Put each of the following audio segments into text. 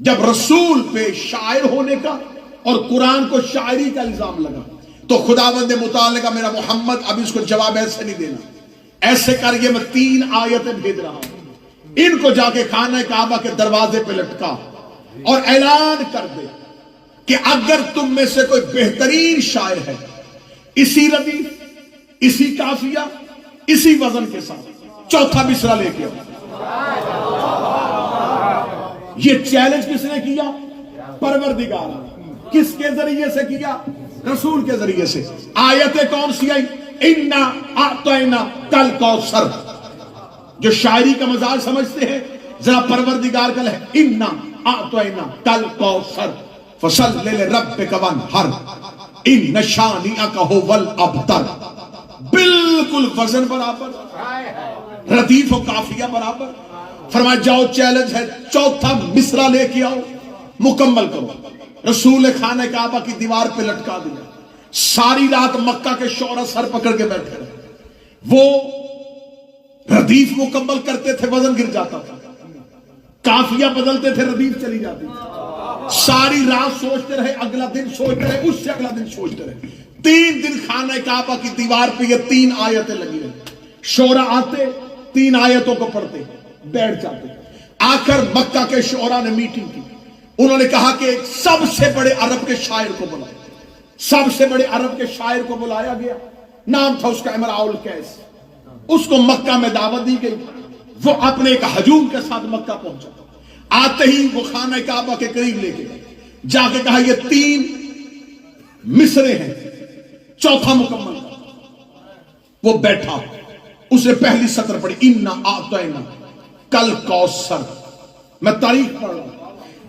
جب رسول پہ شاعر ہونے کا اور قرآن کو شاعری کا الزام لگا تو خداوند متعال نے کہا میرا محمد اب اس کو جواب ایسے نہیں دینا، ایسے کر یہ میں 3 آیتیں بھیج رہا ہوں، ان کو جا کے خانہ کعبہ کے دروازے پہ لٹکا اور اعلان کر دے کہ اگر تم میں سے کوئی بہترین شاعر ہے، اسی ردیف، اسی قافیہ، اسی وزن کے ساتھ 4تھا مصرع لے کے آؤ۔ یہ چیلنج کس نے کیا؟ پروردگار نے۔ کس کے ذریعے سے کیا؟ رسول کے ذریعے سے۔ آیتیں کون سی آئی؟ اِنَّا أَعْطَيْنَا كَالْكَوْثَرَ۔ جو شاعری کا مزاج سمجھتے ہیں ذرا پروردگار کا ہے اِنَّا أَعْطَيْنَا كَالْكَوْثَرَ فَصَلِّ لِرَبِّكَ وَانْحَرْ إِنَّ شَانِئَكَ هُوَ الْأَبْتَرُ۔ بالکل وزن برابر، ردیف و قافیہ برابر۔ فرمایا جاؤ چیلنج ہے، 4تھا مصرع لے کے آؤ، مکمل کرو۔ رسول خانہ کعبہ کی دیوار پہ لٹکا دیا۔ ساری رات مکہ کے شعراء سر پکڑ کے بیٹھے رہے، وہ ردیف مکمل کرتے تھے، وزن گر جاتا تھا، قافیہ بدلتے تھے، ردیف چلی جاتی تھی۔ ساری رات سوچتے رہے، اگلا دن سوچتے رہے، اس سے اگلا دن سوچتے رہے۔ 3 دن خانہ کعبہ کی دیوار پہ یہ 3 آیتیں لگی رہی۔ شعراء آتے 3 آیتوں کو پڑھتے بیٹھ جاتے۔ آخر مکہ کے شعراء نے میٹنگ کی، انہوں نے کہا کہ سب سے بڑے عرب کے شاعر کو بلایا۔ سب سے بڑے عرب کے شاعر کو بلایا گیا، نام تھا اس کا امراء القیس۔ اس کو مکہ میں دعوت دی گئی، وہ اپنے ایک ہجوم کے ساتھ مکہ پہنچا۔ آتے ہی وہ خانہ کعبہ کے قریب لے کے جا کے کہا یہ 3 مصرے ہیں، 4تھا مکمل۔ وہ بیٹھا، اس نے پہلی سطر پڑھی اِنَّا أَعْطَيْنَا كَالْكَوْثَرَ۔ میں تاریخ پڑھ رہا ہوں۔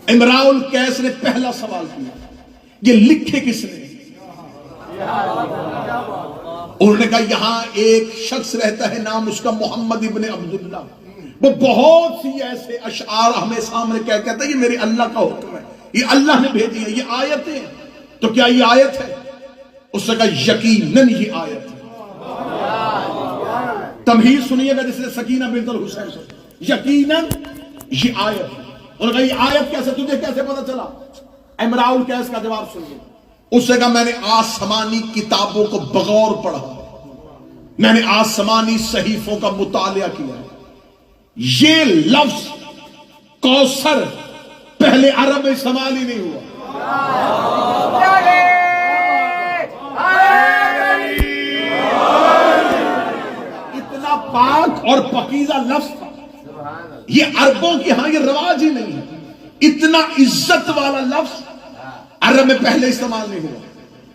امراء القیس نے پہلا سوال کیا، یہ لکھے کس نے؟ انہوں نے کہا یہاں ایک شخص رہتا ہے، نام اس کا محمد ابن عبداللہ، وہ بہت سی ایسے اشعار ہمیں سامنے کہتا ہے یہ میرے اللہ کا حکم ہے، یہ اللہ نے بھیجی ہے، یہ آیتیں ہیں۔ تو کیا یہ آیت ہے؟ اس نے کہا یقیناً یہ آیت ہے۔ تمہید سنیے گا جس نے سکینہ بنت الحسین سے، یقیناً یہ آیت ہے۔ انہوں نے کہا یہ آیت کیسے، تجھے کیسے پتا چلا؟ امراء القیس کا جواب سنیے۔ اس نے کہا میں نے آسمانی کتابوں کو بغور پڑھا، میں نے آسمانی صحیفوں کا مطالعہ کیا، یہ لفظ کوثر پہلے عرب میں استعمال ہی نہیں ہوا۔ اتنا پاک اور پاکیزہ لفظ تھا، یہ عربوں کے ہاں یہ رواج ہی نہیں ہے۔ اتنا عزت والا لفظ عرب میں پہلے استعمال نہیں ہوا۔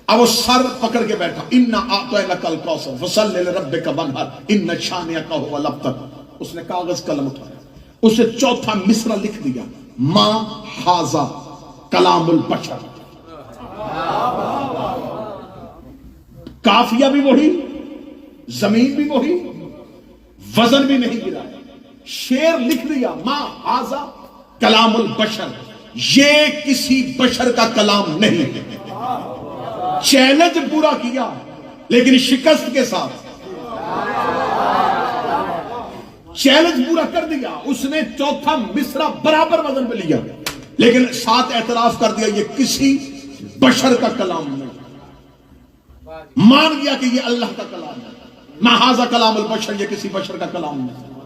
اب وہ سر پکڑ کے بیٹھا، اِنَّا أَعْطَيْنَاكَ الْكَوْثَرَ فَصَلِّ لِرَبِّكَ وَانْحَرْ إِنَّ شَانِئَكَ هُوَ الْأَبْتَرُ۔ اس نے کاغذ قلم اٹھایا، اسے 4تھا مصرع لکھ دیا، ما ھذا کلام البشر۔ قافیہ بھی وہی، زمین بھی وہی، وزن بھی نہیں گرا، شعر لکھ دیا، ما ھذا کلام البشر، یہ کسی بشر کا کلام نہیں ہے۔ چیلنج پورا کیا لیکن شکست کے ساتھ، چیلنج پورا کر دیا، اس نے 4تھا مصرع برابر وزن پہ لیا لیکن ساتھ اعتراف کر دیا یہ کسی بشر کا کلام نہیں، مان گیا کہ یہ اللہ کا کلام ہے، ما ھذا کلام البشر، یہ کسی بشر کا کلام نہیں۔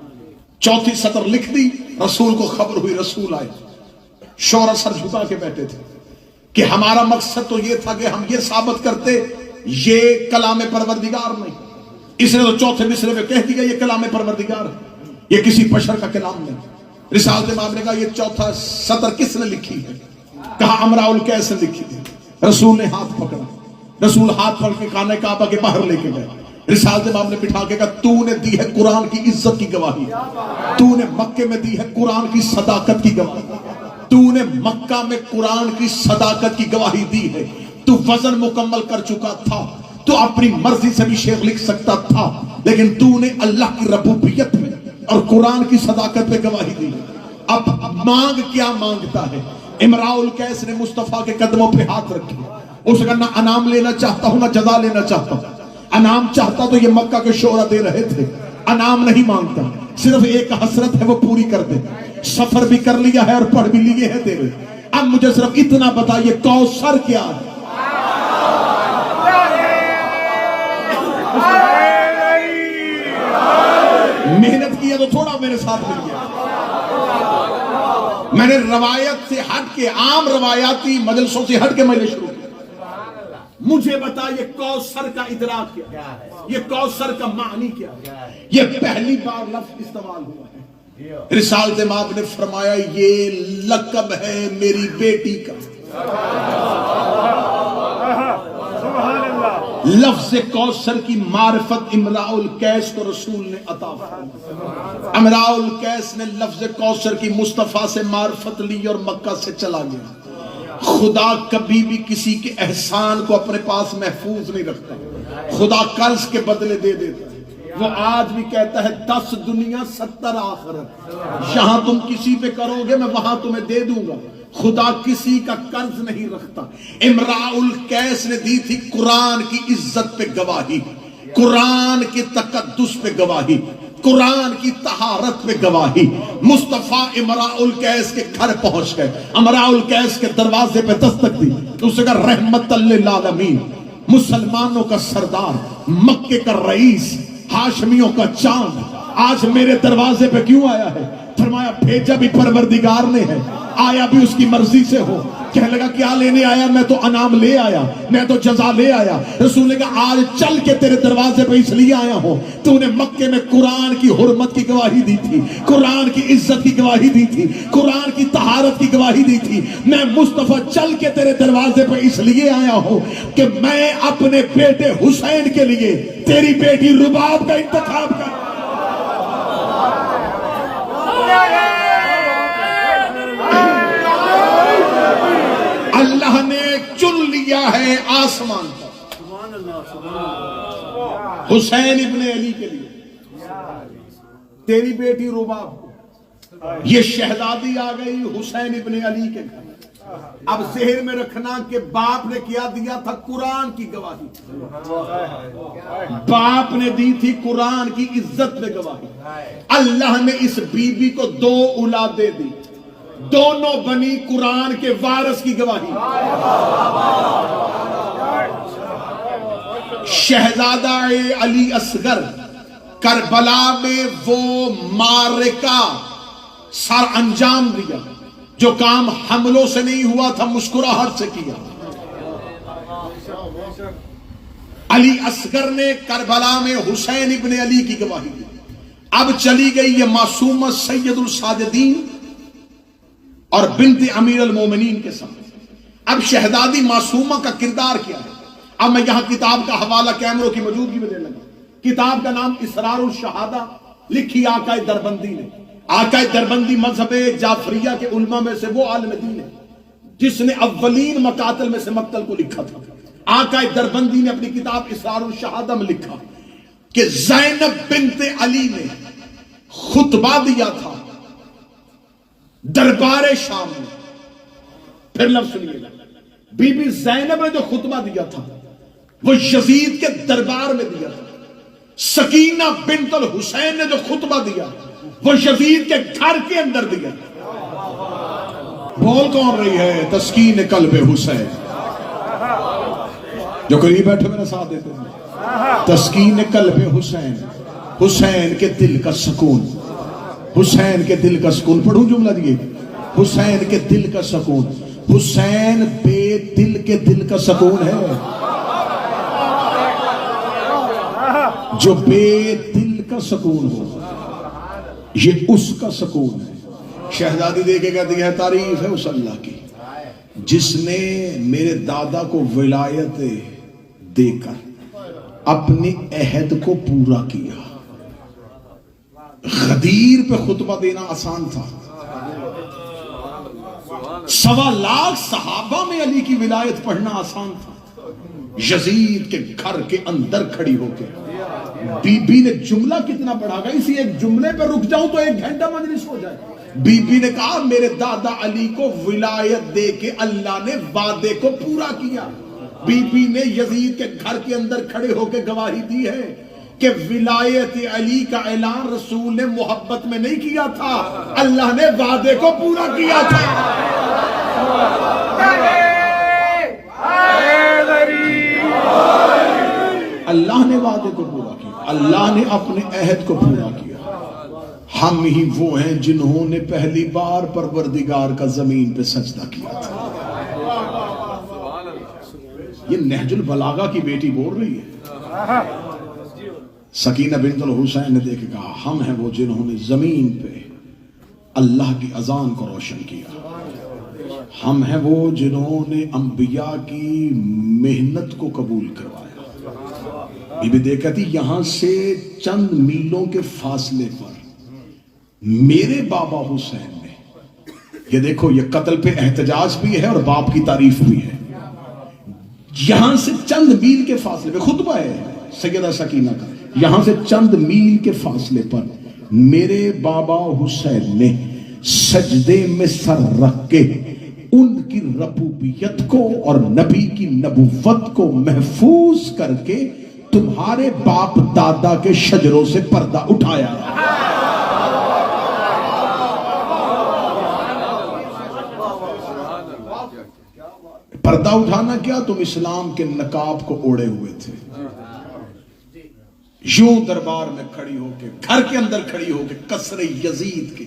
4تھی سطر لکھ دی، رسول کو خبر ہوئی، رسول آئے، شعراء سر جھکا کے بیٹھے تھے کہ ہمارا مقصد تو یہ تھا کہ ہم یہ ثابت کرتے یہ کلام پروردگار نہیں۔ اس نے تو 4تھے مصرے میں کہہ دیا یہ کلام پروردگار ہے، یہ کسی بشر کا کلام نہیں۔ رسالت امام نے کہا یہ 4تھا سطر کس نے لکھی ہے؟ کہا امراء القیس نے لکھی ہے۔ رسول نے ہاتھ پکڑا، رسول ہاتھ پکڑ کے خانہ کعبہ کے باہر لے کے گئے۔ رسالت امام نے بٹھا کے کہا تو نے دی ہے قرآن کی عزت کی گواہی، تو نے مکے میں دی ہے قرآن کی صداقت کی گواہی، تو نے مکہ میں قرآن کی صداقت کی گواہی دی ہے، تو وزن مکمل کر چکا تھا، تو اپنی مرضی سے بھی شعر لکھ سکتا تھا لیکن تو نے اللہ کی ربوبیت میں اور قرآن کی صداقت پہ گواہی دی۔ اب مانگ کیا مانگتا ہے؟ امراء القیس نے مصطفیٰ کے قدموں پہ ہاتھ رکھے، اس نے کہا نہ انعام لینا چاہتا ہوں نہ جزا لینا چاہتا ہوں، انعام چاہتا تو یہ مکہ کے شعراء دے رہے تھے، انعام نہیں مانگتا، صرف ایک حسرت ہے وہ پوری کر دے، سفر بھی کر لیا ہے اور پڑھ بھی لیے ہیں تیرے. اب مجھے صرف اتنا بتا یہ کوثر کیا ہے؟ محنت کی ہے تو تھوڑا میرے ساتھ مل گیا. میں نے روایت سے ہٹ کے عام روایاتی مجلسوں سے ہٹ کے میں نے شروع کیا. مجھے بتا یہ کوثر کا ادراک کیا ہے؟ یہ کوثر کا معنی کیا ہے؟ یہ پہلی بار لفظ استعمال ہوا ہے. رسالت مآب نے فرمایا یہ لقب ہے میری بیٹی کا. لفظ کوثر کی معرفت امراء القیس کو رسول نے عطا فرمائی. امراء القیس نے لفظ کوثر کی مصطفیٰ سے معرفت لی اور مکہ سے چلا گیا. خدا کبھی بھی کسی کے احسان کو اپنے پاس محفوظ نہیں رکھتا. خدا قرض کے بدلے دے دیتا ہے. وہ آج بھی کہتا ہے 10 دنیا 70 آخرت. جہاں تم کسی پہ کرو گے میں وہاں تمہیں دے دوں گا. خدا کسی کا قرض نہیں رکھتا. امراء القیس نے دی تھی قرآن کی عزت پہ گواہی, قرآن کے تقدس پہ گواہی, قرآن کی طہارت پہ گواہی. مصطفیٰ امراء القیس کے گھر پہنچ گئے, امراء القیس کے دروازے پہ دستک دی. اس نے کہا رحمت للعالمین, مسلمانوں کا سردار, مکے کا رئیس, ہاشمیوں کا چاند آج میرے دروازے پہ کیوں آیا ہے؟ فرمایا بھیجا بھی پروردگار نے ہے, آیا بھی اس کی مرضی سے ہو. کہنے لگا کیا لینے آیا؟ میں تو انعام لے آیا, میں تو جزا لے آیا. رسول نے کہا آج چل کے تیرے دروازے پہ اس لیے آیا ہوں تو نے مکے میں قرآن کی حرمت کی گواہی دی تھی, قرآن کی عزت کی گواہی دی تھی, قرآن کی طہارت کی گواہی دی تھی. میں مصطفیٰ چل کے تیرے دروازے پہ اس لیے آیا ہوں کہ میں اپنے بیٹے حسین کے لیے تیری بیٹی رباب کا انتخاب کر. اللہ نے چن لیا ہے آسمان حسین ابن علی کے لیے تیری بیٹی رباب. یہ شہزادی آ گئی حسین ابن علی کے گھر. اب ذہن میں رکھنا کہ باپ نے کیا دیا تھا؟ قرآن کی گواہی. باپ نے دی تھی قرآن کی عزت میں گواہی. اللہ نے اس بی بی کو 2 اولادیں دی, دونوں بنی قرآن کے وارث کی گواہی. شہزادہ علی اصغر کربلا میں وہ معرکہ سر انجام دیا جو کام حملوں سے نہیں ہوا تھا, مسکراہٹ سے کیا. علی اصغر نے کربلا میں حسین ابن علی کی گواہی دی. اب چلی گئی یہ معصومہ سید الساجدین اور بنت امیر المومنین کے ساتھ. اب شہزادی معصومہ کا کردار کیا ہے؟ اب میں یہاں کتاب کا حوالہ کیمروں کی موجودگی میں دے لگا. کتاب کا نام اسرار الشہادہ, لکھی آقا دربندی نے. آقا دربندی مذہب جعفریہ کے علماء میں سے وہ عالم دین ہے جس نے اولین مقاتل میں سے مقتل کو لکھا تھا. آقا دربندی نے اپنی کتاب اسرار الشہادہ میں لکھا کہ زینب بنت علی نے خطبہ دیا تھا دربار شام میں. پھر لفظ سنیے گا, بی بی زینب نے جو خطبہ دیا تھا وہ یزید کے دربار میں دیا تھا. سکینہ بنت الحسین نے جو خطبہ دیا وہ یزید کے گھر کے اندر دیا. بول کون رہی ہے؟ تسکین قلب حسین. جو قریب بیٹھے میرا ساتھ دیتے ہیں. تسکین قلب حسین, حسین کے دل کا سکون, حسین کے دل کا سکون. پڑھوں جملہ دیے, حسین کے دل کا سکون. حسین بے دل کے دل کا سکون ہے. جو بے دل کا سکون ہو یہ اس کا سکون ہے. شہزادی دے کے کہتی ہے تعریف ہے اس اللہ کی جس نے میرے دادا کو ولایت دے کر اپنے عہد کو پورا کیا. غدیر پہ خطبہ دینا آسان تھا. 1.25 لاکھ صحابہ میں علی کی ولایت پڑھنا آسان تھا. یزید کے گھر کے اندر کھڑی ہو کے بی بی نے جملہ کتنا پڑھا گا, اسی ایک جملے پہ رک جاؤں تو 1 گھنٹہ مجلس ہو جائے. بی بی نے کہا میرے دادا علی کو ولایت دے کے اللہ نے وعدے کو پورا کیا. بی بی نے یزید کے گھر کے اندر کھڑے ہو کے گواہی دی ہے کہ ولایت علی کا اعلان رسول نے محبت میں نہیں کیا تھا، اللہ نے وعدے کو پورا کیا تھا۔ اللہ نے وعدے کو پورا کیا، اللہ نے اپنے عہد کو پورا کیا۔ ہم ہی وہ ہیں جنہوں نے پہلی بار پروردگار کا زمین پہ سجدہ کیا تھا۔ یہ نہج البلاغہ کی بیٹی بول رہی ہے۔ سکینہ بنت الحسین نے دیکھ کے کہا ہم ہیں وہ جنہوں نے زمین پہ اللہ کی اذان کو روشن کیا، ہم ہیں وہ جنہوں نے انبیاء کی محنت کو قبول کروایا۔ بی بی دیکھتی یہاں سے چند میلوں کے فاصلے پر میرے بابا حسین نے، یہ دیکھو یہ قتل پہ احتجاج بھی ہے اور باپ کی تعریف بھی ہے، یہاں سے چند میل کے فاصلے پہ خطبہ ہے سیدہ سکینہ کا، یہاں سے چند میل کے فاصلے پر میرے بابا حسین نے سجدے میں سر رکھ کے ان کی ربوبیت کو اور نبی کی نبوت کو محفوظ کر کے تمہارے باپ دادا کے شجروں سے پردہ اٹھایا۔ پردہ اٹھانا کیا؟ تم اسلام کے نقاب کو اوڑے ہوئے تھے، یوں دربار میں کھڑی ہو کے، گھر کے اندر کھڑی ہو کے قصر یزید کے،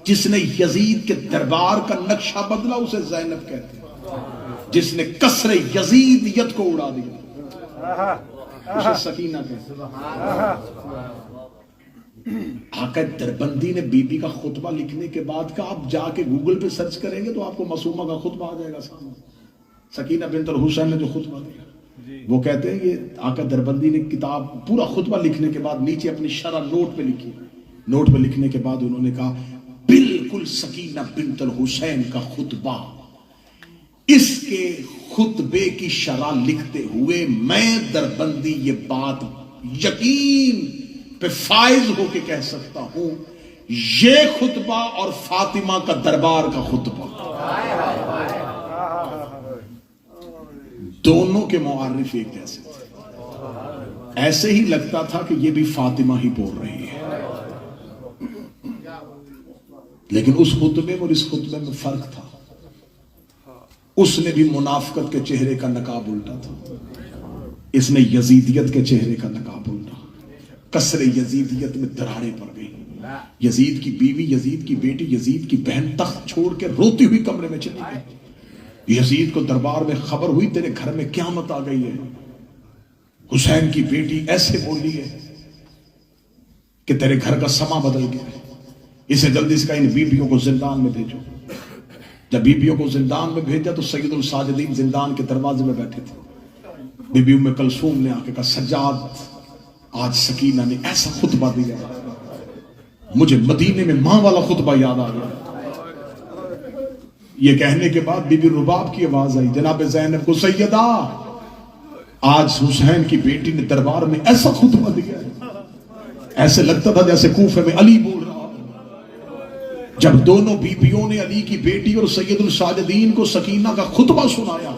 جس نے یزید کے دربار کا نقشہ بدلا اسے زینب کہتے ہیں، جس نے قصر یزیدیت کو اڑا دیا اسے سکینہ کہتے ہیں۔ آقا دربندی نے بی بی کا خطبہ لکھنے کے بعد کا آپ جا کے گوگل پہ سرچ کریں گے تو آپ کو معصومہ کا خطبہ آ جائے گا سامنے۔ سکینہ بنت الحسین نے جو خطبہ دیا وہ کہتے ہیں یہ آقا دربندی نے کتاب پورا خطبہ لکھنے کے بعد نیچے اپنی شرح نوٹ پہ لکھی، نوٹ پہ لکھنے کے بعد انہوں نے کہا بالکل سکینہ بنت الحسین کا خطبہ، اس کے خطبے کی شرح لکھتے ہوئے میں دربندی یہ بات یقین پہ فائز ہو کے کہہ سکتا ہوں یہ خطبہ اور فاطمہ کا دربار کا خطبہ دونوں کے معرف ایک جیسے تھے، ایسے ہی لگتا تھا کہ یہ بھی فاطمہ ہی بول رہی ہے، لیکن اس خطبے میں اور اس خطبے میں فرق تھا۔ اس نے بھی منافقت کے چہرے کا نقاب الٹا تھا، اس نے یزیدیت کے چہرے کا نقاب الٹا، قصر یزیدیت میں دراڑیں پڑ گئی، یزید کی بیوی، یزید کی بیٹی، یزید کی بہن تخت چھوڑ کے روتی ہوئی کمرے میں چلی گئی۔ یزید کو دربار میں خبر ہوئی تیرے گھر میں قیامت آ گئی ہے، حسین کی بیٹی ایسے بولی ہے کہ تیرے گھر کا سما بدل گیا ہے، اسے جلدی سے کہا ان بیبیوں کو زندان میں بھیجو۔ جب بیبیوں کو زندان میں بھیجا تو سید الساجدین زندان کے دروازے میں بیٹھے تھے، بی ام کلثوم نے آ کے کہا سجاد آج سکینہ نے ایسا خطبہ دیا مجھے مدینے میں ماں والا خطبہ یاد آ گیا۔ یہ کہنے کے بعد بی بی رباب کی آواز آئی جناب زینب کو سیدہ آج حسین کی بیٹی نے دربار میں ایسا خطبہ دیا ہے، ایسے لگتا تھا جیسے کوفے میں علی بول رہا۔ جب دونوں بیویوں نے علی کی بیٹی اور سید الساجدین کو سکینہ کا خطبہ سنایا،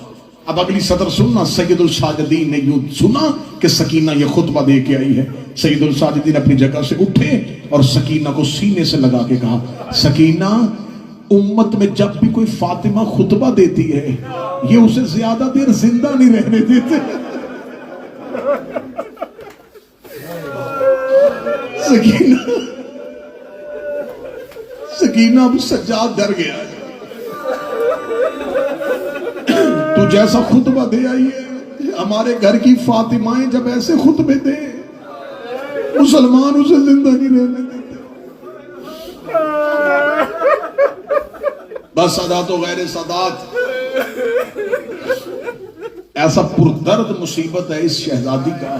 اب اگلی سطر سننا، سید الساجدین نے یوں سنا کہ سکینہ یہ خطبہ دے کے آئی ہے، سید الساجدین اپنی جگہ سے اٹھے اور سکینہ کو سینے سے لگا کے کہا سکینہ امت میں جب بھی کوئی فاطمہ خطبہ دیتی ہے یہ اسے زیادہ دیر زندہ نہیں رہنے دیتے۔ سکینہ اب سجاد ڈر گیا ہے، تو جیسا خطبہ دے آئی ہے ہمارے گھر کی فاطمائیں جب ایسے خطبے دے مسلمان اسے زندہ نہیں رہنے دیتے۔ بس سادات و غیر سادات، ایسا پردرد مصیبت ہے اس شہزادی کا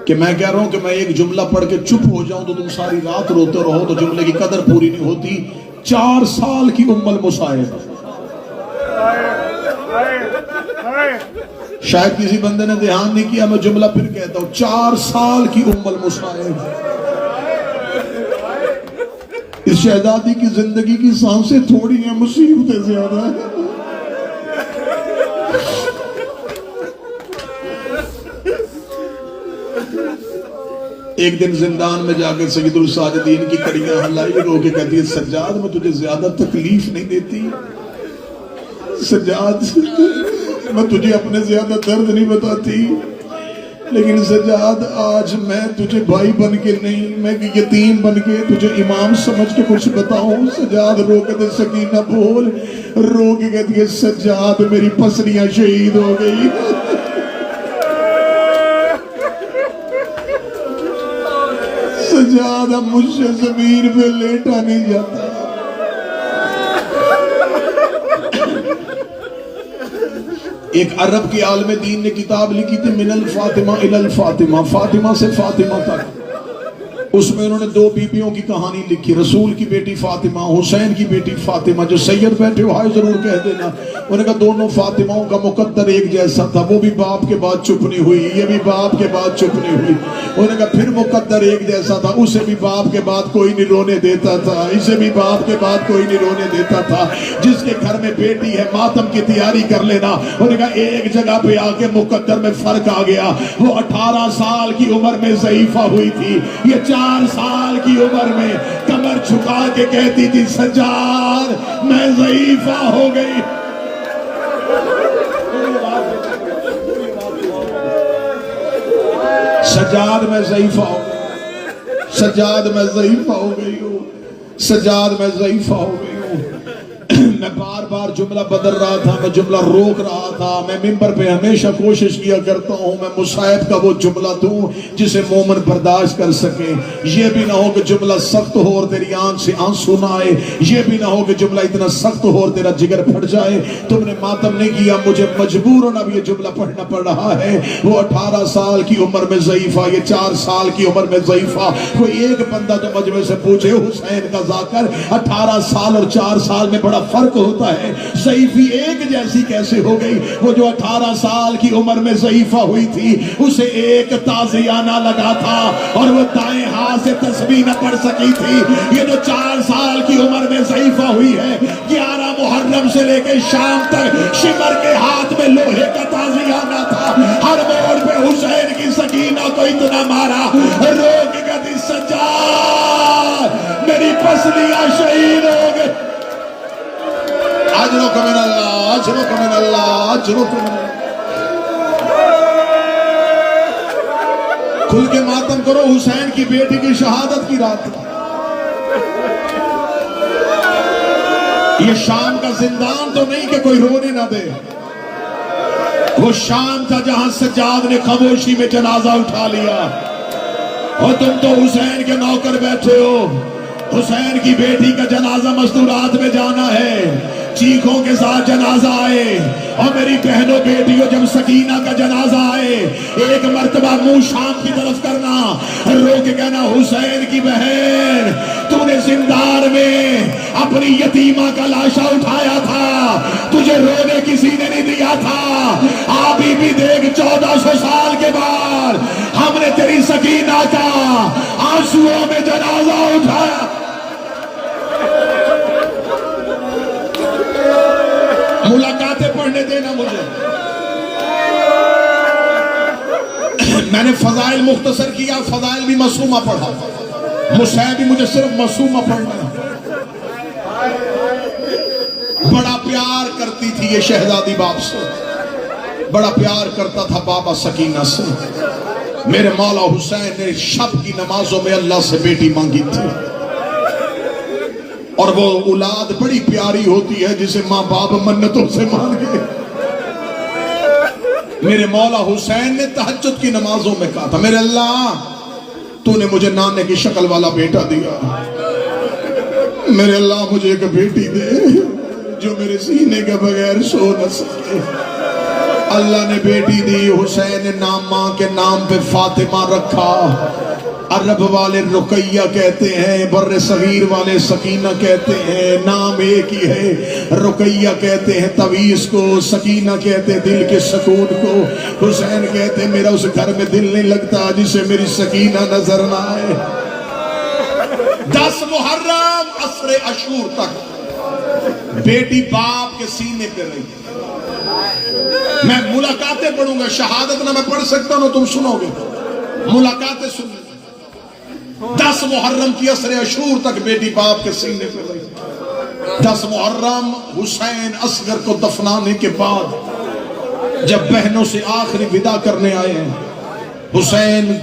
کہ میں کہہ رہا ہوں کہ میں ایک جملہ پڑھ کے چپ ہو جاؤں تو تم ساری رات روتے رہو تو جملے کی قدر پوری نہیں ہوتی۔ 4 سال کی ام المصائب، شاید کسی بندے نے دھیان نہیں کیا، میں جملہ پھر کہتا ہوں، 4 سال کی ام المصائب، اس شہزادی کی زندگی کی سانسیں تھوڑی ہیں، مصیبتیں زیادہ ہیں۔ ایک دن زندان میں جا کر سید الساجدین کی کڑیاں ہلائی رو کے کہتی ہے سجاد میں تجھے زیادہ تکلیف نہیں دیتی، سجاد میں تجھے اپنے زیادہ درد نہیں بتاتی، لیکن سجاد آج میں تجھے بھائی بن کے نہیں، میں یتیم بن کے تجھے امام سمجھ کے کچھ بتاؤں۔ سجاد رو کے دے سکینہ بول، رو کے کہتی ہے سجاد میری پسلیاں شہید ہو گئی۔ سجاد اب مجھ سے زمین پہ لیٹا نہیں جاتا۔ ایک عرب کی عالم دین نے کتاب لکھی تھی من الفاطمہ الی الفاطمہ، فاطمہ سے فاطمہ تک۔ اس میں انہوں نے دو بیبیوں کی کہانی لکھی، رسول کی بیٹی فاطمہ، حسین کی بیٹی فاطمہ۔ جو سید بیٹھے ہو ہائے ضرور کہہ دینا، انہوں نے کہا دونوں فاطمہوں کا مقدر ایک جیسا تھا، وہ بھی باپ کے بعد چپ نہیں ہوئی، یہ بھی باپ کے بعد چپ نہیں ہوئی۔ انہوں نے کہا پھر مقدر ایک جیسا تھا، اسے بھی باپ کے بعد کوئی نہیں رونے دیتا تھا، اسے بھی باپ کے بعد کوئی نہیں رونے دیتا تھا۔ جس کے گھر میں بیٹی ہے ماتم کی تیاری کر لینا۔ انہوں نے کہا ایک جگہ پہ آ کے مقدر میں فرق آ گیا، وہ 18 سال کی عمر میں ضعیفہ ہوئی تھی، یہ 4 سال کی عمر میں کمر چھکا کے کہتی تھی سجاد میں ضعیفہ ہو گئی۔ سجاد میں ضعیفہ ہو گئی، سجاد میں ضعیفہ ہو گئی ہوں، سجاد میں ضعیفہ ہو گئی ہوں۔ میں بار بار جملہ بدل رہا تھا، میں جملہ روک رہا تھا۔ میں ممبر پہ ہمیشہ کوشش کیا کرتا ہوں میں مصائب کا وہ جملہ دوں جسے مومن برداشت کر سکے۔ یہ بھی نہ ہو کہ جملہ سخت ہو اور تیری آنکھ سے آنسو نہ آئے، یہ بھی نہ ہو کہ جملہ اتنا سخت ہو اور تیرا جگر پھٹ جائے۔ تم نے ماتم نہیں کیا، مجھے مجبوراً اب یہ جملہ پڑھنا پڑ رہا ہے۔ وہ 18 سال کی عمر میں ضعیفہ، یہ 4 سال کی عمر میں ضعیفہ۔ کوئی ایک بندہ تو مجمع سے پوچھے حسین کا ذاکر 18 سال اور 4 سال میں بڑا فرق ہوتا ہے، ضعیفی ایک جیسی کیسے ہو گئی؟ وہ جو 18 سال کی عمر میں ضعیفہ ہوئی تھی اسے ایک تعزیہ نہ لگا تھا اور وہ دائیں ہاتھ سے تسبیح نہ پڑھ سکی تھی۔ یہ جو 4 سال کی عمر میں ضعیفہ ہوئی ہے، 11 محرم سے لے کے شام تک شمر کے ہاتھ میں لوہے کا تعزیہ نہ تھا۔ ہر موڑ پہ حسین کی سکینہ کو اتنا مارا، رو کے کہتی سجاد میری پسلیاں شہید ہو گئی۔ اجرک من اللہ، اجرک من اللہ، اجرک من اللہ۔ کھل کے ماتم کرو، حسین کی بیٹی کی شہادت کی رات۔ یہ شام کا زندان تو نہیں کہ کوئی رونے نہ دے، وہ شام تھا جہاں سجاد نے خاموشی میں جنازہ اٹھا لیا۔ اور تم تو حسین کے نوکر بیٹھے ہو، حسین کی بیٹی کا جنازہ مستورات میں جانا ہے، چیخوں کے ساتھ جنازہ آئے۔ اور میری بہنوں بیٹیوں جب سکینہ کا جنازہ آئے، ایک مرتبہ منہ شام کی طرف کرنا، رو کے کہنا حسین کی بہن تو نے زندان میں اپنی یتیمہ کا لاشا اٹھایا تھا، تجھے رونے کسی نے نہیں دیا تھا۔ آبی بھی دیکھ 1400 سال کے بعد ہم نے تیری سکینہ کا آنسوؤں میں جنازہ اٹھایا۔ ملاقاتیں پڑھنے دینا مجھے، میں نے فضائل مختصر کیا، فضائل بھی معصومہ پڑھا، مصحف بھی مجھے صرف معصومہ پڑھنا ہے۔ بڑا پیار کرتی تھی یہ شہزادی باپ سے، بڑا پیار کرتا تھا بابا سکینہ سے۔ میرے مولا حسین نے شب کی نمازوں میں اللہ سے بیٹی مانگی تھی، اور وہ اولاد بڑی پیاری ہوتی ہے جسے ماں باپ منتوں سے مانگے۔ میرے مولا حسین نے تہجد کی نمازوں میں کہا تھا میرے اللہ تو نے مجھے نانے کی شکل والا بیٹا دیا، میرے اللہ مجھے ایک بیٹی دے جو میرے سینے کے بغیر سو نہ سکے۔ اللہ نے بیٹی دی، حسین نے نام ماں کے نام پہ فاطمہ رکھا۔ عرب والے رقیہ کہتے ہیں، بر صغیر والے سکینہ کہتے ہیں، نام ایک ہی ہے۔ رقیہ کہتے ہیں تعویذ کو، سکینہ کہتے ہیں دل کے سکون کو۔ حسین کہتے ہیں میرا اس گھر میں دل نہیں لگتا جسے میری سکینہ نظر نہ آئے۔ 10 محرم عصر عاشور تک بیٹی باپ کے سینے پہ رہی۔ میں ملاقاتیں پڑھوں گا، شہادت نہ میں پڑھ سکتا ہوں تم سنو گے، ملاقاتیں سن۔ 10 محرم کی عصر عشور تک بیٹی باپ کے سینے پہ رہی. 10 محرم حسین اصغر کو دفنانے کے بعد جب بہنوں سے آخری ودا کرنے آئے ہیں، حسین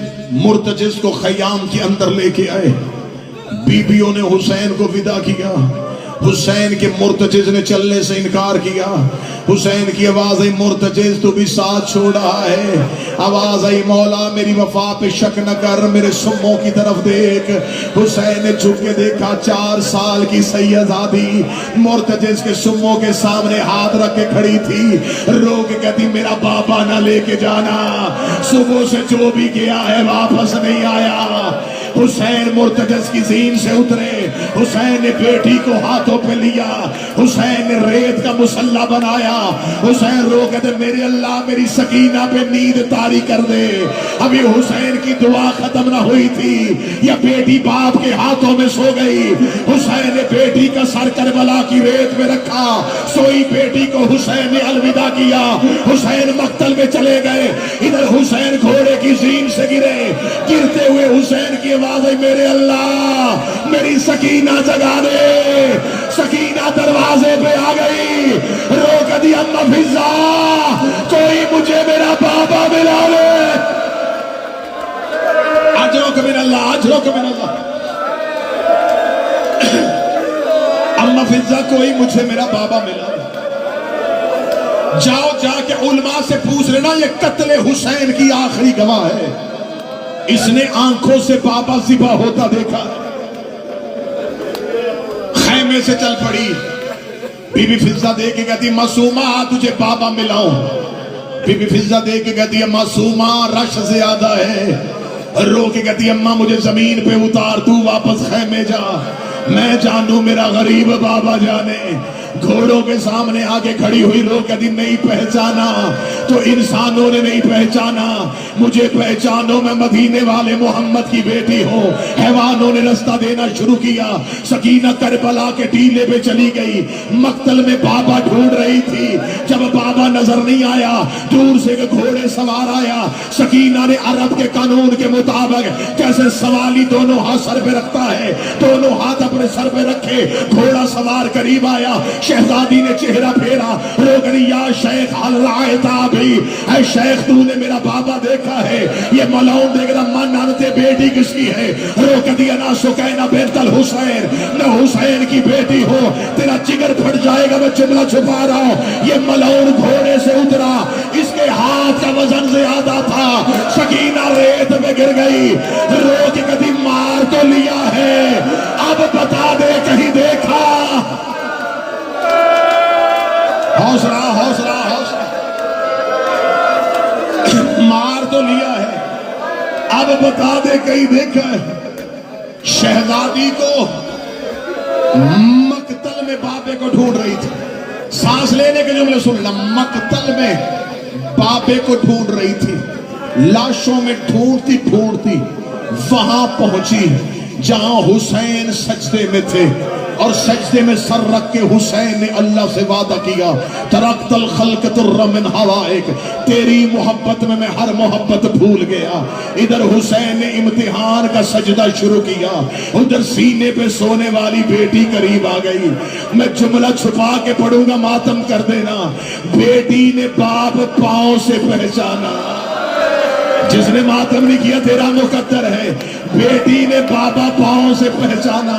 مرتجز کو خیام کے اندر لے کے آئے. بیویوں نے حسین کو ودا کیا. حسین کے مرتجز نے چلنے سے انکار کیا. حسین کی آواز آئی مرتجز تو بھی ساتھ چھوڑ رہا ہے. آواز آئی مولا میری وفا پہ شک نہ کر، میرے سموں کی طرف دیکھ. حسین نے جھک کے دیکھا 4 سال کی سیدزادی مرتجز کے سموں کے سامنے ہاتھ رکھ کے کھڑی تھی. رو کے کہتی میرا بابا نہ لے کے جانا، صبح سے جو بھی گیا ہے واپس نہیں آیا. حسین مرتجز کی زین سے اترے. حسین نے بیٹی کو ہاتھوں پہ لیا. حسین نے ریت کا مسلح بنایا. حسین رو کہتے میرے اللہ میری سکینہ پہ نیند طاری کر دے. ابھی حسین کی دعا ختم نہ ہوئی تھی یا بیٹی باپ کے ہاتھوں میں سو گئی. حسین نے بیٹی کا سر کربلا کی ریت میں رکھا. سوئی بیٹی کو حسین نے الوداع کیا. حسین مقتل میں چلے گئے. ادھر حسین گھوڑے کی زین سے گرے. گرتے ہوئے حسین کی آواز ہے میرے اللہ میری سکینہ جگا دے. سکینہ دروازے پہ آ گئی. روک دی اما فضا کوئی مجھے میرا بابا ملا لے. اجرک من اللہ اجرک من اللہ. اما فضا کوئی مجھے میرا بابا ملا لے. جاؤ جا کے علماء سے پوچھ لینا یہ قتل حسین کی آخری گواہ ہے. اس نے آنکھوں سے بابا ذبح ہوتا دیکھا. خیمے سے چل پڑی. بی بی فضا دے کے کہتی معصومہ تجھے بابا ملاؤں. بی بی فضا دے کے کہتی معصومہ رش زیادہ ہے. رو کے کہتی اماں مجھے زمین پہ اتار تو واپس خیمے جا. میں جانوں میرا غریب بابا جانے. گھوڑوں کے سامنے آگے کھڑی ہوئی. رو کہتی نہیں پہچانا تو انسانوں نے نہیں پہچانا، مجھے پہچانو میں مدینے والے محمد کی بیٹی ہوں. حیوانوں نے رستہ دینا شروع کیا. سکینہ کربلا کے ٹیلے پہ چلی گئی. مقتل میں بابا ڈھونڈ رہی تھی. جب بابا نظر نہیں آیا دور سے گھوڑے سوار آیا. سکینہ نے عرب کے قانون کے مطابق جیسے سوالی دونوں ہاتھ سر پہ رکھتا ہے دونوں ہاتھ اپنے سر پہ رکھے گھوڑا سوار قریب آیا. شہزادی نے چہرہ پھیرا. روگنی یا شیخ حل رائتا بھی اے شیخ تو نے میرا بابا دیکھا ہے. یہ ملعون دیکھ رہا من آنتے بیٹی کس کی ہے. روکتی انا سکینہ بنت الحسین میں حسین کی بیٹی ہوں. تیرا جگر پھٹ جائے گا میں جملہ چھپا رہا ہوں. یہ ملعون گھوڑے سے اترا. اس کے ہاتھ کا وزن زیادہ تھا. سکینہ ریت میں گر گئی. رو کے کہتی مار تو لیا ہے اب بتا دے کہیں دیکھا. حوصلہ حوصلہ حوصلہ. مار تو لیا ہے اب بتا دے کہیں دیکھا ہے. شہزادی کو مقتل میں بابے کو ڈھونڈ رہی تھی. سانس لینے کے جملے سن لیں. مقتل میں بابے کو ڈھونڈ رہی تھی. لاشوں میں ڈھونڈتی ڈھونڈتی وہاں پہنچی جہاں حسین سجدے میں تھے اور سجدے میں سر رکھ کے حسین نے اللہ سے وعدہ کیا ترکت الخلق تر من ہوائک تیری محبت میں ہر محبت بھول گیا. ادھر حسین نے امتحان کا سجدہ شروع کیا. ادھر سینے پہ سونے والی بیٹی قریب آ گئی. میں جملہ چھپا کے پڑھوں گا ماتم کر دینا. بیٹی نے باپ پاؤں سے پہچانا. جس نے ماتم نہیں کیا تیرا مقدر ہے. بیٹی نے بابا پاؤں سے پہچانا.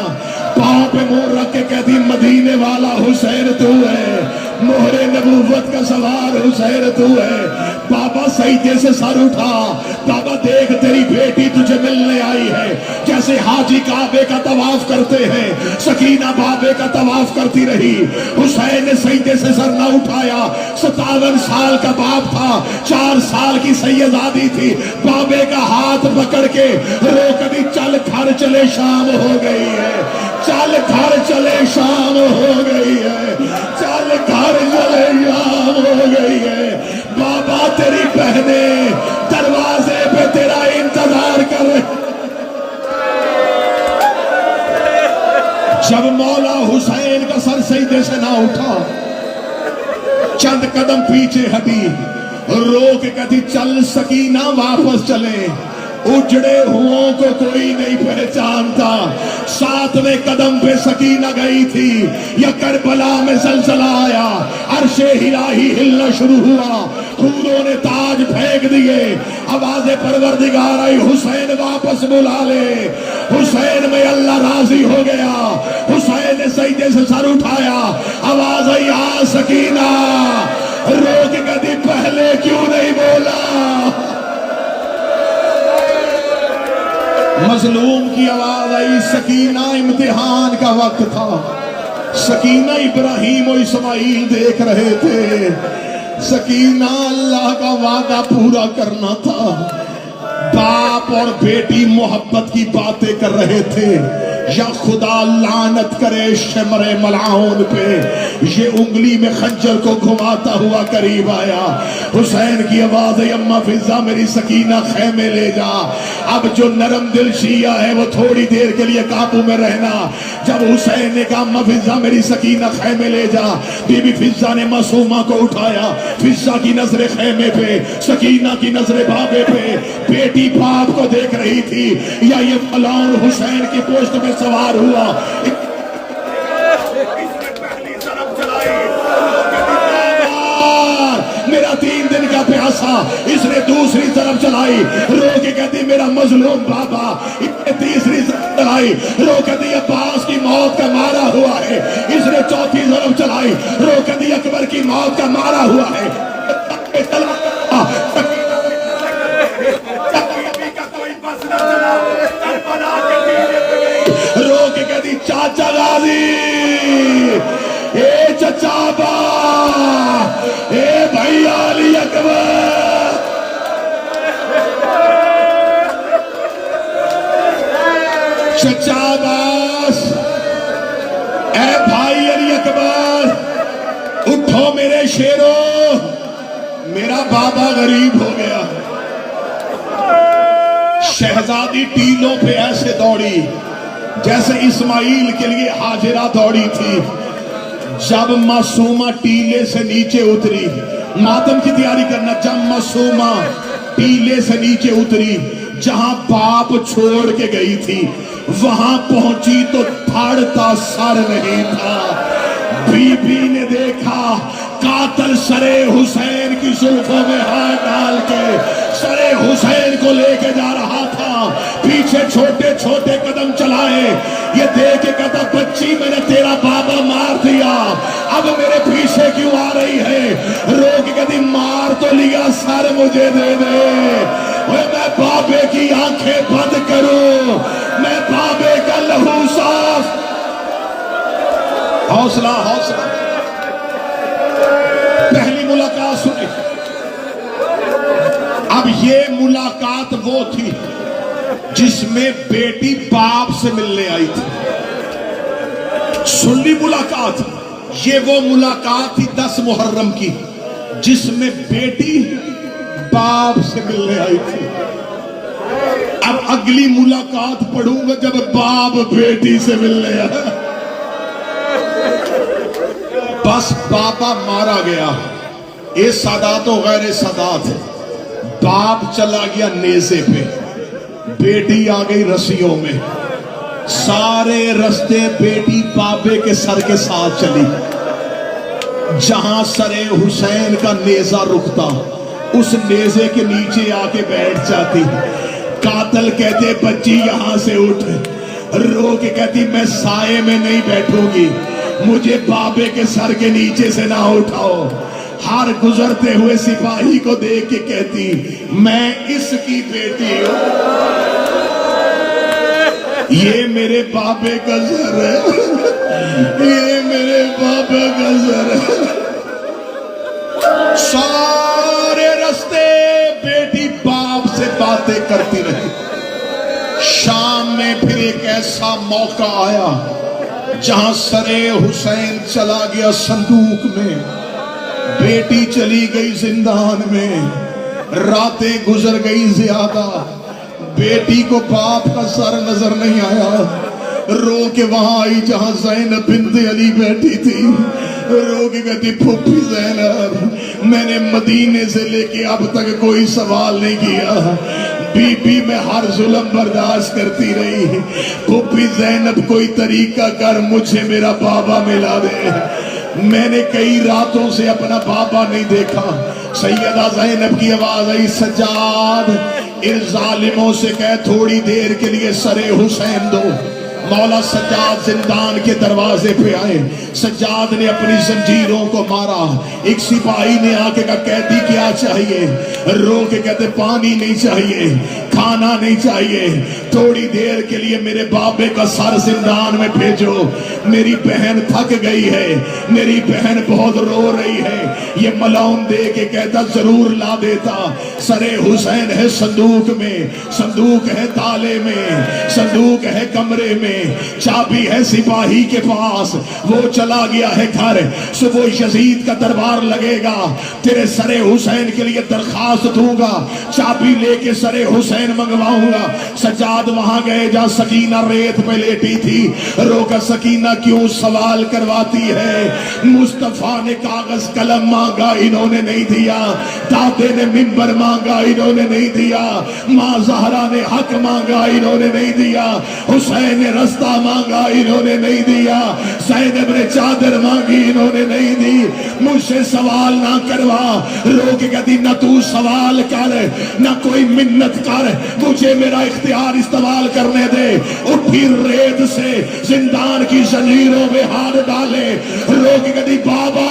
پاؤں پہ مور رکھ کے کہتی مدینے والا حسین تو ہے. مہر نبوت کا سوار حسین تو ہے. بابا سجدے سے سر اٹھا. بابا دیکھ تیری بیٹی تجھے ملنے آئی ہے. جیسے حاجی کعبے کا طواف کرتے ہیں سکینہ بابے کا طواف کرتی رہی. حسین نے سجدے سے سر نہ اٹھایا. 57 سال کا باپ تھا. 4 سال کی سیدزادی تھی. بابے کا ہاتھ پکڑ کے روک دی. چل گھر چلے شام ہو گئی ہے. چل گھر چلے شام ہو گئی ہے. چل گھر چلے شام ہو گئی ہے. بابا تیری بہنیں دروازے پہ تیرا انتظار کر رہے. جب مولا حسین کا سر سجدے سے نہ اٹھا چند قدم پیچھے ہٹی. رو کے کہتی چل سکینہ واپس چلے. اجڑے ہوں کو کوئی نہیں پہچانتا. 7ویں قدم پہ سکینہ گئی تھی یا کربلا میں زلزلہ آیا, عرش الہی ہلنا شروع ہوا, خوروں نے تاج پھینک دیے, آواز پروردگار آئی حسین واپس بلا لے. حسین میں اللہ راضی ہو گیا, حسین نے سجدے سے سر اٹھایا, آواز آئی آ سکینہ, روک گدی پہلے کیوں نہیں بولا. مظلوم کی آواز آئی, سکینہ امتحان کا وقت تھا. سکینہ ابراہیم و اسماعیل دیکھ رہے تھے, سکینہ اللہ کا وعدہ پورا کرنا تھا. باپ اور بیٹی محبت کی باتیں کر رہے تھے. یا خدا لعنت کرے شمر ملعون پہ, یہ انگلی میں خنجر کو گھماتا ہوا قریب آیا. حسین کی آواز ہے, اماں فضا میری سکینہ خیمے لے جا. اب جو نرم دل شیعہ ہے وہ تھوڑی دیر کے لیے قابو میں رہنا. جب حسین نے کہا اماں فضا میری سکینہ خیمے لے جا, بی بی فضا نے معصومہ کو اٹھایا. فضا کی نظر خیمے پہ, سکینہ کی نظر بابے پہ. بیٹی باپ کو دیکھ رہی تھی, یا یہ ملعون حسین کی پوشت میں سوار ہوا. میرا 3 دن کا پیاسا, اس نے دوسری طرف چلائی, رو کے کہتی میرا مظلوم بابا. اس نے تیسری طرف چلائی, رو کہتی عباس کی موت کا مارا ہوا ہے. اس نے چوتھی طرف چلائی, رو کہتی اکبر کی موت کا مارا ہوا ہے. رو کے کہتی چاچا غازی, اے چچا با, اے بھائی علی اکبر. چچا عباس, اے بھائی علی اکبر, اٹھو میرے شیرو, میرا بابا غریب ہو گیا. شہزادی ٹیلوں پہ ایسے دوڑی جیسے اسماعیل کے لیے ہاجرہ دوڑی تھی. جب معصومہ ٹیلے سے نیچے اتری, ماتم کی تیاری کرنا, جب معصومہ ٹیلے سے نیچے اتری, جہاں باپ چھوڑ کے گئی تھی وہاں پہنچی تو دھڑتا سر نہیں تھا. بی بی نے دیکھا قاتل سرے حسین کی زلفوں میں ہاتھ ڈال کے سرے حسین کو لے کے جا رہا تھا. پیچھے چھوٹے چھوٹے قدم چلائے, یہ دیکھ کے کہتا بچی میں نے تیرا بابا مار دیا, اب میرے پیچھے کیوں آ رہی ہے. رو کے کہتی مار تو لیا, سر مجھے دے دے. میں بابے کی آنکھیں بند کروں, میں بابے کا لہو صاف. حوصلہ حوصلہ. پہلی ملاقات سنی. اب یہ ملاقات وہ تھی جس میں بیٹی باپ سے ملنے آئی تھی. سنی ملاقات, یہ وہ ملاقات تھی 10 محرم کی جس میں بیٹی باپ سے ملنے آئی تھی. اب اگلی ملاقات پڑھوں گا جب باپ بیٹی سے ملنے آیا. بس بابا مارا گیا, اے سادات و غیر سادات. باپ چلا گیا نیزے پہ, بیٹی آ گئی رسیوں میں. سارے رستے بیٹی بابے کے سر کے ساتھ چلی. جہاں سر حسین کا نیزہ رکتا اس نیزے کے نیچے آ کے بیٹھ جاتی. قاتل کہتے بچی یہاں سے اٹھ. رو کے کہتی میں سائے میں نہیں بیٹھوں گی, مجھے بابے کے سر کے نیچے سے نہ اٹھاؤ. ہر گزرتے ہوئے سپاہی کو دیکھ کے کہتی میں اس کی بیٹی ہوں, یہ میرے بابے کا سر ہے, یہ میرے بابے کا سر ہے. سارے رستے بیٹی باپ سے باتیں کرتی رہی. شام میں پھر ایک ایسا موقع آیا جہاں سر حسین چلا گیا صندوق میں, بیٹی چلی گئی زندان میں. راتیں گزر گئی زیادہ, بیٹی کو باپ کا سر نظر نہیں آیا. رو کے وہاں آئی جہاں زینب بنت علی بیٹھی تھی. رو کے کہتی پھوپھی زینب, میں نے مدینے سے لے کے اب تک کوئی سوال نہیں کیا, بی بی میں ہر ظلم برداشت کرتی رہی. پھوپھی زینب کوئی طریقہ کر مجھے میرا بابا ملا دے. میں نے کئی راتوں سے اپنا بابا نہیں دیکھا. سیدہ زینب کی آواز آئی, سجاد ان ظالموں سے کہہ تھوڑی دیر کے لیے سر حسین دو. مولا سجاد زندان کے دروازے پہ آئے. سجاد نے اپنی زنجیروں کو مارا. ایک سپاہی نے آ کے کہا قیدی کیا چاہیے؟ رو کے کہتے پانی نہیں چاہیے, کھانا نہیں چاہیے, تھوڑی دیر کے لیے میرے بابے کا سر زندان میں بھیجو. میری بہن تھک گئی ہے, میری بہن بہت رو رہی ہے. یہ ملعون دے کے کہتا ضرور لا دیتا. سر حسین ہے صندوق میں, صندوق ہے تالے میں, صندوق ہے کمرے میں, چابی ہے سپاہی کے پاس, وہ چلا گیا ہے گھر. صبح یزید کا دربار لگے گا, تیرے سر حسین کے لیے درخواست دوں گا, چابی لے کے سر حسین منگواؤں گا. سجاد وہاں گئے جہاں سکینہ ریت پہ لیٹی تھی. روکا سکینہ کیوں سوال کرواتی ہے؟ مصطفیٰ نے کاغذ قلم مانگا, انہوں نے نہیں دیا. دادے نے منبر مانگا, انہوں نے نہیں دیا. ماں زہرا نے حق مانگا, انہوں نے نہیں دیا. حسین نے رستہ مانگا, انہوں نے نہیں دیا. زینب نے چادر مانگی, انہوں نے نہیں دی. مجھ سے سوال نہ کروا. رو کے کہتی نہ تو سوال کر نہ کوئی منت کر, مجھے میرا اختیار استعمال کرنے دے. اٹھی ریت سے زندان کی زنجیروں میں ہاتھ ڈالے. رو کے کہتی بابا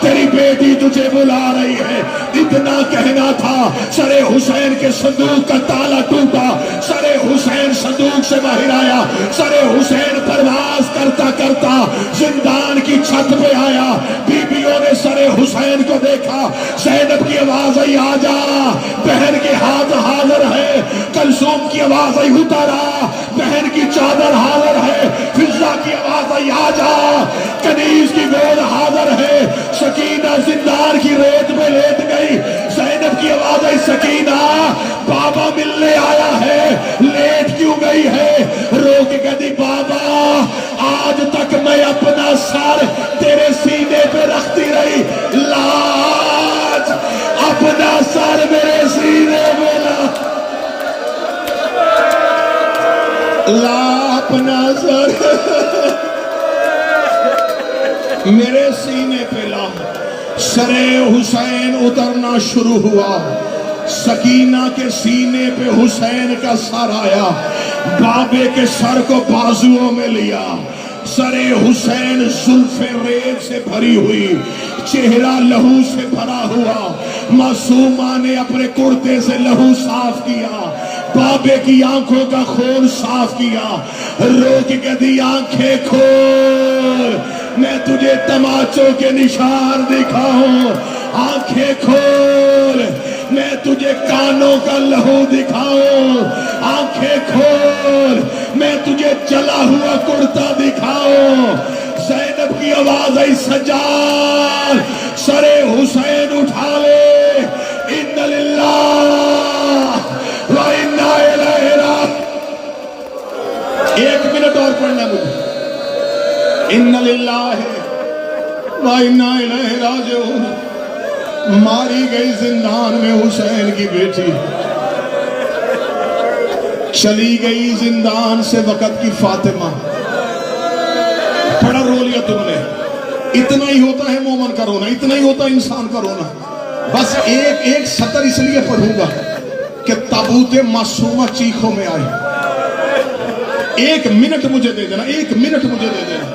تیری بیٹی تجھے بلا رہی ہے. اتنا کہنا تھا, سر حسین کے صندوق کا تالا ٹوٹا. سر حسین صندوق سے باہر آیا. سر حسین پرواز کرتا کرتا زندان کی چھت پہ آیا. بیویوں نے سر حسین کو دیکھا. زینب کی آواز آئی آجا, بہن کے ہاتھ حاضر ہے. کلثوم کی آواز آئی اتارا, بہن کی چادر حاضر ہے. فضا کی آواز آئی آجا, کنیز کی گود حاضر ہے. سکینہ زندان کی ریت میں لیٹ گئی. زینب کی آواز آئی سکینہ بابا ملنے آیا ہے, لیٹ کیوں گئی ہے؟ رو کے کہتی بابا آج تک میں اپنا سر تیرے سینے پہ رکھتی رہی, لاج اپنا سر میرے سینے پہ لا اپنا سر میرے سینے پہ لا. سر حسین اترنا شروع ہوا. سکینہ کے سینے پہ حسین کا سر آیا. بابے کے سر کو بازوؤں میں لیا. سر حسین زلف ریت سے بھری ہوئی, چہرہ لہو سے بھرا ہوا. معصومہ نے اپنے کرتے سے لہو صاف کیا, بابے کی آنکھوں کا خون صاف کیا. رو کے کہتی آنکھیں کھول, میں تجھے تماچوں کے نشان دکھاؤں. آنکھیں کھول, میں تجھے کانوں کا لہو دکھاؤں. آنکھیں کھول, میں تجھے جلا ہوا کرتا دکھاؤں. زینب کی آواز آئی سجاد سر حسین اٹھا لے. ان للہ و انا الیہ راجعون. 1 منٹ اور پڑھنا مجھے. ان للہ و انا الیہ راجعون. ماری گئی زندان میں حسین کی بیٹی, چلی گئی زندان سے وقت کی فاطمہ. بڑا رو لیا تم نے. اتنا ہی ہوتا ہے مومن کا رونا, اتنا ہی ہوتا ہے انسان کا رونا. بس ایک سطر اس لیے پڑھوں گا کہ تابوت معصومہ چیخوں میں آئے. 1 منٹ مجھے دے دینا, 1 منٹ مجھے دے دینا.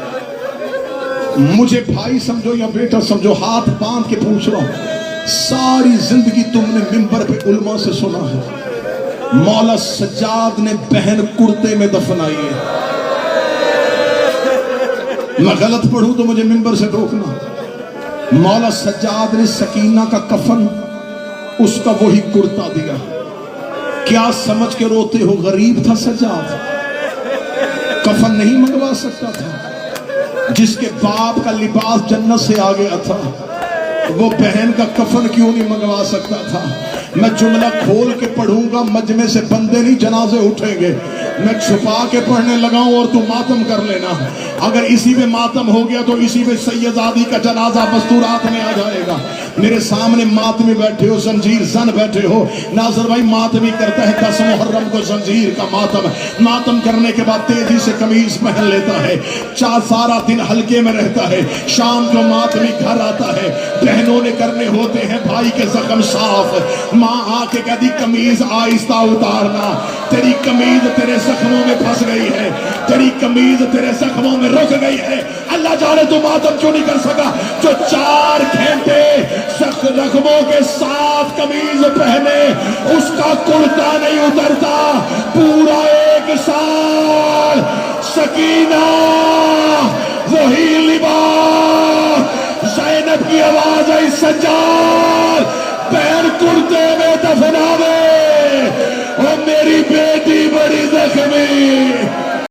مجھے بھائی سمجھو یا بیٹا سمجھو, ہاتھ باندھ کے پوچھ رہا ہوں, ساری زندگی تم نے منبر پہ علماء سے سنا ہے مولا سجاد نے بہن کرتے میں دفنائی ہے. میں غلط پڑھوں تو مجھے منبر سے روکنا. مولا سجاد نے سکینہ کا کفن اس کا وہی کرتا دیا. کیا سمجھ کے روتے ہو؟ غریب تھا سجاد, کفن نہیں منگوا سکتا تھا. جس کے باپ کا لباس جنت سے آ گیا تھا, وہ بہن کا کفن کیوں نہیں منگوا سکتا تھا؟ میں جملہ کھول کے پڑھوں گا, مجمع سے بندے نہیں جنازے اٹھیں گے. میں چھپا کے پڑھنے لگاؤں اور تو ماتم کر لینا. اگر اسی پہ ماتم ہو گیا تو اسی پہ سیدزادی کا جنازہ مستورات میں آ جائے گا. میرے سامنے ماتمی بیٹھے ہو، زنجیر زن بیٹھے ہو. ناظر بھائی ماتمی کرتا ہے 10 محرم کو زنجیر کا ماتم کرنے کے بعد تیزی سے قمیض پہن لیتا ہے، سارا دن ہلکے میں رہتا ہے. شام کو ماتمی گھر آتا ہے، بہنوں نے کرنے ہوتے ہیں بھائی کے زخم صاف. ماں آ کے کہتی قمیض آہستہ اتارنا، تیری قمیض تیرے زخموں میں پھنس گئی ہے، تیری قمیض تیرے زخموں میں رک گئی ہے. اللہ جانے تو ماتم کیوں نہیں کر سکا جو 4 گھنٹے زخموں کے ساتھ قمیض پہنے، اس کا کرتا نہیں اترتا پورا 1 سال. سکینہ وہی لباس، زینب کی آواز آئی سجاد پہن کرتے